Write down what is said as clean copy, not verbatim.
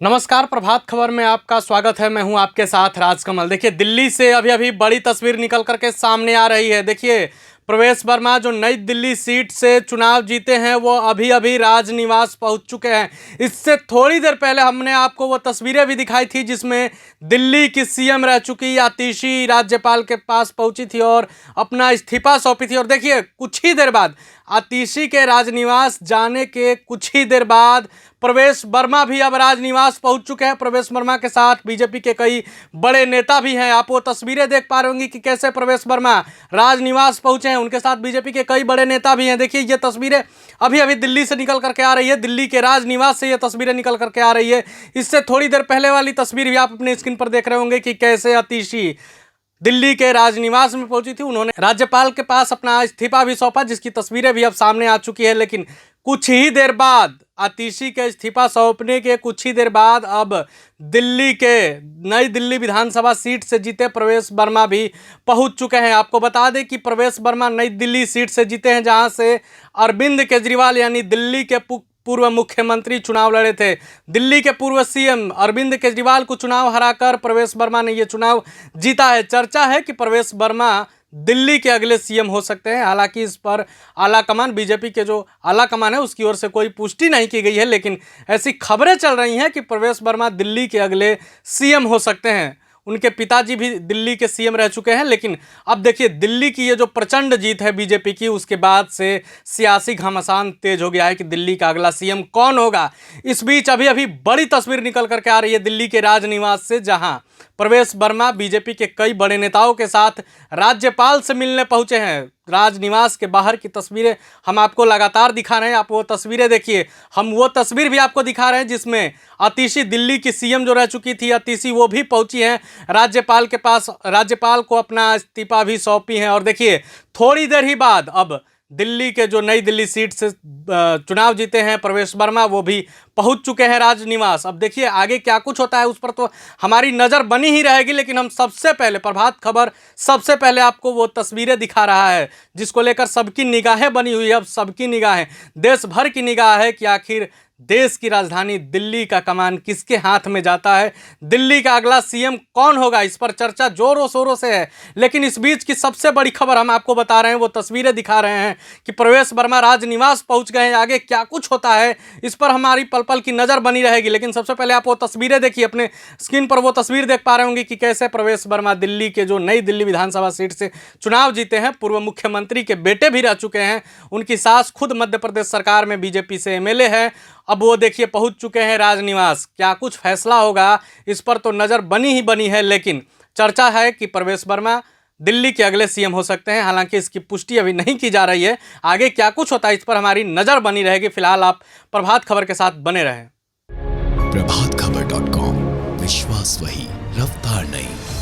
नमस्कार, प्रभात खबर में आपका स्वागत है। मैं हूं आपके साथ राजकमल। देखिए, दिल्ली से अभी बड़ी तस्वीर निकल करके सामने आ रही है। देखिए, प्रवेश वर्मा जो नई दिल्ली सीट से चुनाव जीते हैं वो अभी राजनिवास पहुंच चुके हैं। इससे थोड़ी देर पहले हमने आपको वो तस्वीरें भी दिखाई थी जिसमें दिल्ली की सीएम रह चुकी आतिशी राज्यपाल के पास पहुंची थी और अपना इस्तीफा सौंपी थी। और देखिए, कुछ ही देर बाद आतिशी के राजनिवास जाने के कुछ ही देर बाद प्रवेश वर्मा भी अब राजनिवास पहुंच चुके हैं। प्रवेश वर्मा के साथ बीजेपी के कई बड़े नेता भी हैं। आप वो तस्वीरें देख पा रहे होंगे कि कैसे प्रवेश वर्मा राजनिवास पहुंचे हैं। उनके साथ बीजेपी के कई बड़े नेता भी हैं। देखिए, ये तस्वीरें अभी दिल्ली से निकल करके आ रही है। दिल्ली के राजनिवास से ये तस्वीरें निकल करके आ रही है। इससे थोड़ी देर पहले वाली तस्वीर भी आप अपने स्क्रीन पर देख रहे होंगे कि कैसे आतिशी दिल्ली के राजनिवास में पहुंची थी। उन्होंने राज्यपाल के पास अपना इस्तीफा भी सौंपा, जिसकी तस्वीरें भी अब सामने आ चुकी है। लेकिन कुछ ही देर बाद आतिशी के इस्तीफा सौंपने के कुछ ही देर बाद अब दिल्ली के नई दिल्ली विधानसभा सीट से जीते प्रवेश वर्मा भी पहुंच चुके हैं। आपको बता दें कि प्रवेश वर्मा नई दिल्ली सीट से जीते हैं, जहां से अरविंद केजरीवाल यानी दिल्ली के पूर्व मुख्यमंत्री चुनाव लड़े थे। दिल्ली के पूर्व सीएम अरविंद केजरीवाल को चुनाव हराकर प्रवेश वर्मा ने यह चुनाव जीता है। चर्चा है कि प्रवेश वर्मा दिल्ली के अगले सीएम हो सकते हैं। हालांकि इस पर आलाकमान, बीजेपी के जो आलाकमान है उसकी ओर से कोई पुष्टि नहीं की गई है, लेकिन ऐसी खबरें चल रही हैं कि प्रवेश वर्मा दिल्ली के अगले सीएम हो सकते हैं। उनके पिताजी भी दिल्ली के सीएम रह चुके हैं। लेकिन अब देखिए, दिल्ली की ये जो प्रचंड जीत है बीजेपी की, उसके बाद से सियासी घमासान तेज हो गया है कि दिल्ली का अगला सीएम कौन होगा। इस बीच अभी बड़ी तस्वीर निकल करके आ रही है दिल्ली के राजनिवास से, जहां प्रवेश वर्मा बीजेपी के कई बड़े नेताओं के साथ राज्यपाल से मिलने पहुंचे हैं। राजनिवास के बाहर की तस्वीरें हम आपको लगातार दिखा रहे हैं। आप वो तस्वीरें देखिए। हम वो तस्वीर भी आपको दिखा रहे हैं जिसमें आतिशी, दिल्ली की सीएम जो रह चुकी थी आतिशी, वो भी पहुंची हैं राज्यपाल के पास। राज्यपाल को अपना इस्तीफा भी सौंपी हैं। और देखिए, थोड़ी देर ही बाद अब दिल्ली के जो नई दिल्ली सीट से चुनाव जीते हैं प्रवेश वर्मा, वो भी पहुंच चुके हैं राजनिवास। अब देखिए, आगे क्या कुछ होता है उस पर तो हमारी नज़र बनी ही रहेगी। लेकिन हम सबसे पहले, प्रभात खबर सबसे पहले आपको वो तस्वीरें दिखा रहा है जिसको लेकर सबकी निगाहें बनी हुई है। अब सबकी निगाहें, देश भर की निगाह है कि आखिर देश की राजधानी दिल्ली का कमान किसके हाथ में जाता है, दिल्ली का अगला सीएम कौन होगा। इस पर चर्चा जोरों शोरों से है। लेकिन इस बीच की सबसे बड़ी खबर हम आपको बता रहे हैं, वो तस्वीरें दिखा रहे हैं कि प्रवेश वर्मा राजनिवास पहुंच गए हैं। आगे क्या कुछ होता है इस पर हमारी पल पल की नज़र बनी रहेगी। लेकिन सबसे पहले आप वो तस्वीरें देखिए। अपने स्क्रीन पर वो तस्वीर देख पा रहे होंगे कि कैसे प्रवेश वर्मा दिल्ली के जो नई दिल्ली विधानसभा सीट से चुनाव जीते हैं। पूर्व मुख्यमंत्री के बेटे भी रह चुके हैं। उनकी सास खुद मध्य प्रदेश सरकार में बीजेपी से एमएलए है। अब वो देखिए पहुंच चुके हैं राजनिवास। क्या कुछ फैसला होगा इस पर तो नज़र बनी ही बनी है। लेकिन चर्चा है कि प्रवेश वर्मा दिल्ली के अगले सीएम हो सकते हैं। हालांकि इसकी पुष्टि अभी नहीं की जा रही है। आगे क्या कुछ होता है इस पर हमारी नज़र बनी रहेगी। फिलहाल आप प्रभात खबर के साथ बने रहें। प्रभातखबर.com, विश्वास वही, रफ्तार नहीं।